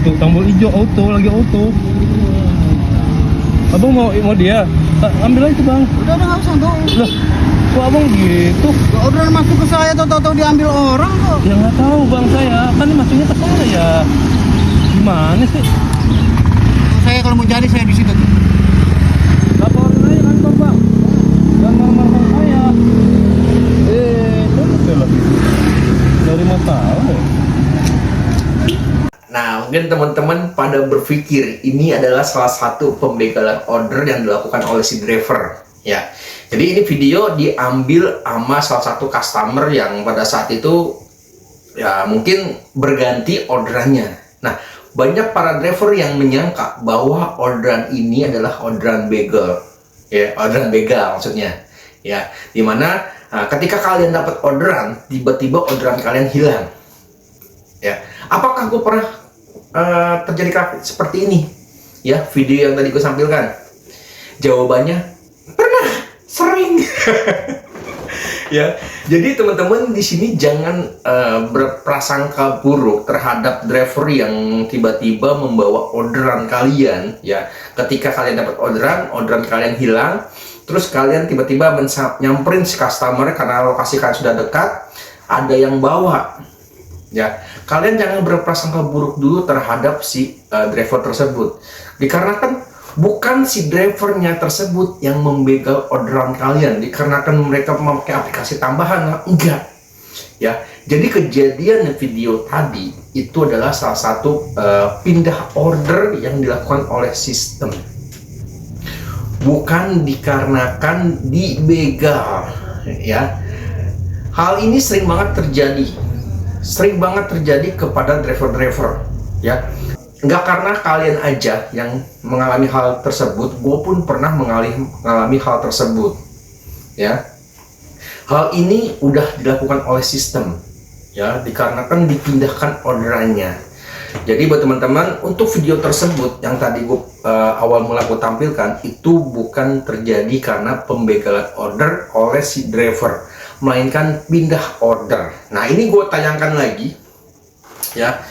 itu tombol hijau auto, lagi auto. Abang mau dia? Ambil aja bang. Udah nggak usah tuh. Loh, kok abang gitu? Orderan masuk ke saya tahu-tahu diambil orang kok. Ya nggak tahu bang, saya kan ini masuknya ke saya. Gimana sih? Saya kalau mau jadi saya di situ. Laporin aja kantor bang. Jangan marah-marah saya. Betul lah. Dari masalah ya. Nah, mungkin teman-teman pada berpikir ini adalah salah satu pembegalan order yang dilakukan oleh si driver, ya. Jadi ini video diambil sama salah satu customer yang pada saat itu ya mungkin berganti orderannya. Nah, banyak para driver yang menyangka bahwa orderan ini adalah orderan begal, ya, orderan begal maksudnya, ya. Dimana ketika kalian dapat orderan, tiba-tiba orderan kalian hilang, ya. Apakah gue pernah terjadi seperti ini? Ya, video yang tadi gue sampaikan. Jawabannya pernah, sering. Ya, jadi teman-teman di sini jangan berprasangka buruk terhadap driver yang tiba-tiba membawa orderan kalian. Ya, ketika kalian dapat orderan kalian hilang, terus kalian tiba-tiba nyamperin si customer karena lokasi kalian sudah dekat, ada yang bawa. Ya, kalian jangan berprasangka buruk dulu terhadap si driver tersebut. Dikarenakan bukan si drivernya tersebut yang membegal orderan kalian, dikarenakan mereka memakai aplikasi tambahan, enggak. Ya, jadi kejadian video tadi itu adalah salah satu pindah order yang dilakukan oleh sistem. Bukan dikarenakan dibegal, ya. Hal ini sering banget terjadi kepada driver-driver, ya. Nggak karena kalian aja yang mengalami hal tersebut, gue pun pernah mengalami hal tersebut, ya. Hal ini udah dilakukan oleh sistem, ya, dikarenakan dipindahkan orderannya. Jadi buat teman-teman, untuk video tersebut yang tadi gue awal mula gue tampilkan, itu bukan terjadi karena pembegalan order oleh si driver, melainkan pindah order. Nah, ini gue tayangkan lagi, ya.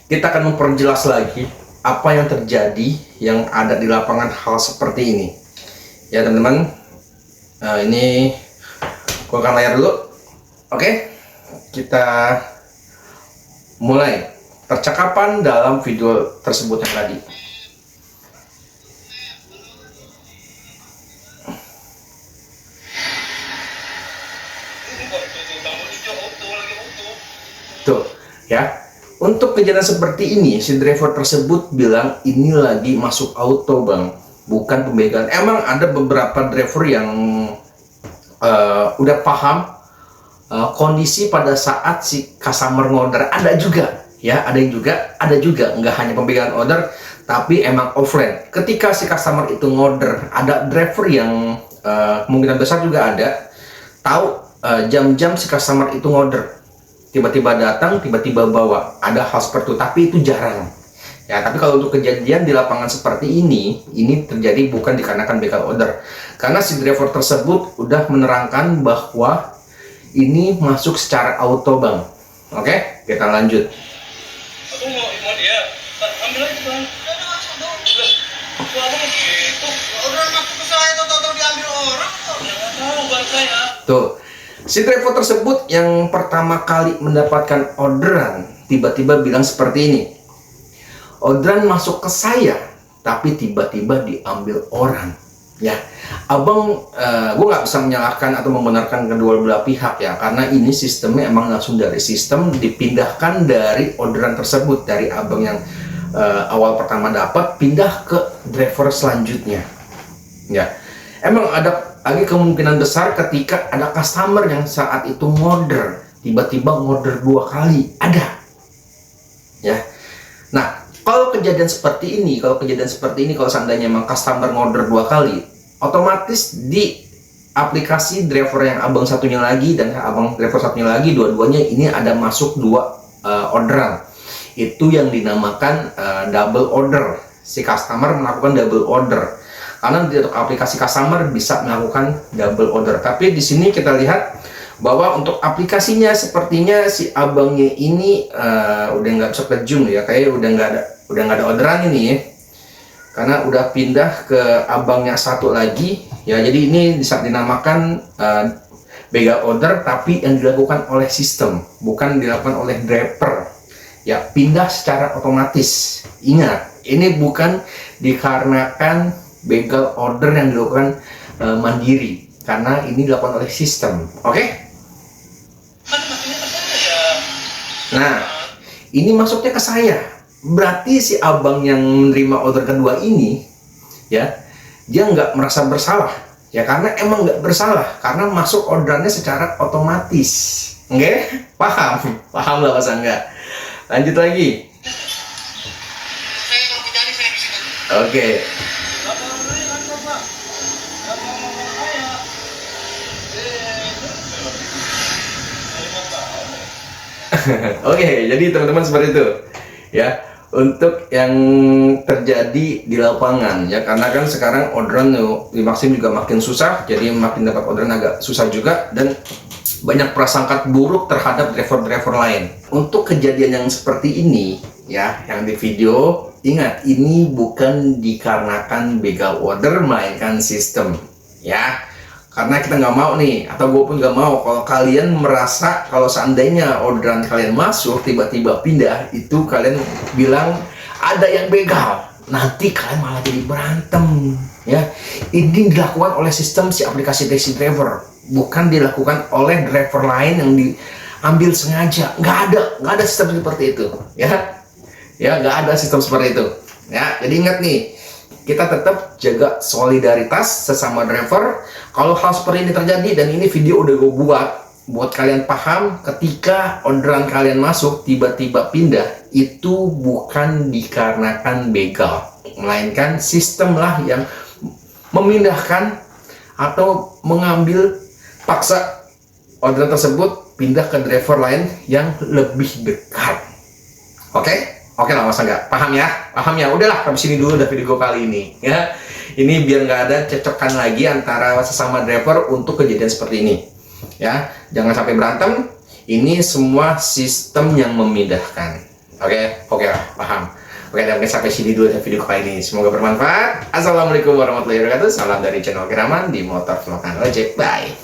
Kita akan memperjelas lagi apa yang terjadi yang ada di lapangan hal seperti ini, ya teman-teman. Ini gue akan layar dulu. Oke, kita mulai percakapan dalam video tersebut yang tadi. Tuh, ya. Untuk kejadian seperti ini, si driver tersebut bilang ini lagi masuk auto bang, bukan pembegalan. Emang ada beberapa driver yang udah paham kondisi pada saat si customer order. Ada juga, ya, ada juga nggak hanya pembegalan order, tapi emang offline. Ketika si customer itu order, ada driver yang kemungkinan besar juga ada tahu jam-jam si customer itu order. Tiba-tiba datang, tiba-tiba bawa. Ada hal seperti itu, tapi itu jarang. Ya, tapi kalau untuk kejadian di lapangan seperti ini terjadi bukan dikarenakan begal order. Karena si driver tersebut udah menerangkan bahwa ini masuk secara auto bang. Oke, kita lanjut. Aku mau dia. Ambil aja bang. Kok abang gitu? Orderan masuk ke saya tahu-tahu diambil orang kok. Ya nggak tahu bang saya. Tuh. Si driver tersebut yang pertama kali mendapatkan orderan tiba-tiba bilang seperti ini. Orderan masuk ke saya, tapi tiba-tiba diambil orang. Ya, abang, gue nggak bisa menyalahkan atau membenarkan kedua belah pihak ya, karena ini sistemnya emang langsung dari sistem dipindahkan dari orderan tersebut dari abang yang awal pertama dapat pindah ke driver selanjutnya. Ya, emang ada lagi kemungkinan besar ketika ada customer yang saat itu order tiba-tiba order 2 kali, ada, ya. Nah, kalau kejadian seperti ini, kalau seandainya memang customer order 2 kali, otomatis di aplikasi driver yang abang satunya lagi dan abang driver satunya lagi, dua-duanya ini ada masuk 2 orderan. Itu yang dinamakan double order. Si customer melakukan double order. Karena di aplikasi customer bisa melakukan double order. Tapi di sini kita lihat bahwa untuk aplikasinya sepertinya si abangnya ini udah nggak bisa ke zoom ya, kayak udah nggak ada udah nggak ada orderan ini ya, karena udah pindah ke abangnya satu lagi ya. Jadi ini bisa dinamakan begal order, tapi yang dilakukan oleh sistem, bukan dilakukan oleh driver ya, pindah secara otomatis. Ingat, ini bukan dikarenakan begal order yang dilakukan mandiri, karena ini dilakukan oleh sistem. Oke? Kan maksudnya ternyata ya. Nah, ini masuknya ke saya. Berarti si abang yang menerima order kedua ini, ya, dia nggak merasa bersalah. Ya, karena emang nggak bersalah. Karena masuk orderannya secara otomatis. Oke? Paham? Paham lah masa nggak? Lanjut lagi. Saya kalau menjadi saya bisa tutup. Oke. Oke, jadi teman-teman seperti itu ya, untuk yang terjadi di lapangan ya, karena kan sekarang orderan di Maxim juga makin susah, jadi makin dapat orderan agak susah juga, dan banyak prasangka buruk terhadap driver-driver lain. Untuk kejadian yang seperti ini ya, yang di video, ingat, ini bukan dikarenakan begal order, melainkan sistem ya. Karena kita nggak mau nih, atau gue pun nggak mau kalau kalian merasa kalau seandainya orderan kalian masuk tiba-tiba pindah, itu kalian bilang ada yang begal, nanti kalian malah jadi berantem ya. Ini dilakukan oleh sistem si aplikasi taxi driver, bukan dilakukan oleh driver lain yang diambil sengaja. Nggak ada sistem seperti itu ya. Ya, nggak ada sistem seperti itu ya. Jadi ingat nih, kita tetap jaga solidaritas sesama driver. Kalau hal seperti ini terjadi, dan ini video udah gue buat kalian paham, ketika orderan kalian masuk tiba-tiba pindah, itu bukan dikarenakan begal, melainkan sistem lah yang memindahkan atau mengambil paksa orderan tersebut pindah ke driver lain yang lebih dekat. Oke? Oke lah, masa nggak? Paham ya? Paham ya? Udahlah, sampai sini dulu udah video gue kali ini ya. Ini biar nggak ada cecokan lagi antara sesama driver untuk kejadian seperti ini ya. Jangan sampai berantem. Ini semua sistem yang memindahkan. Oke lah, paham. Oke, dan sampai sini dulu video kali ini. Semoga bermanfaat. Assalamualaikum warahmatullahi wabarakatuh. Salam dari channel Geraman di Motor Vlog Ojek. Bye.